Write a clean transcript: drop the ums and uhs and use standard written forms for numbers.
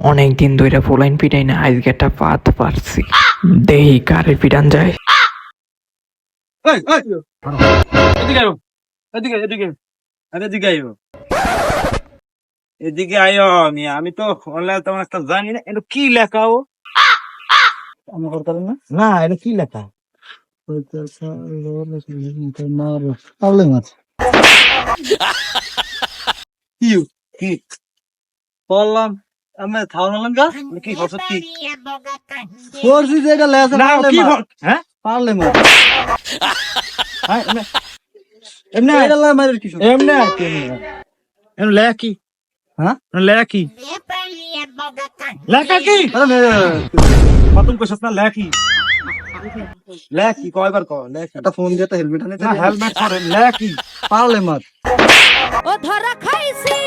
অনেকদিন ধরে পোলাইন পিটাই না, আজকে একটা পাত পারছি। দেহি কারে পিটান যায়। এদিকে আয়ো মিয়া, আমি তো অনলাইন তেমন একটা জানি না, এটা কি লেখা ও? আমি করতে পারি না। না, এটা কি লেখা? পারলে মাছ কি বললাম আমি থাউলাম গা কি করছ কি করছি যে এটা লেখা পারলে মাছ। হ্যাঁ পারলে মাছ। হ্যাঁ এমনি এটা লা মারের কি এমনি এমনি লেখা কি? হ্যাঁ লেখা কি? লেখা কি? খতম কইছস না লেখা কি? লেখা কি কয়বার কও লেখা একটা ফোন দিয়ে তো হেলমেট আনে না হেলমেট পরে লেখা কি পারলে মাছ ও ধরা খাইছি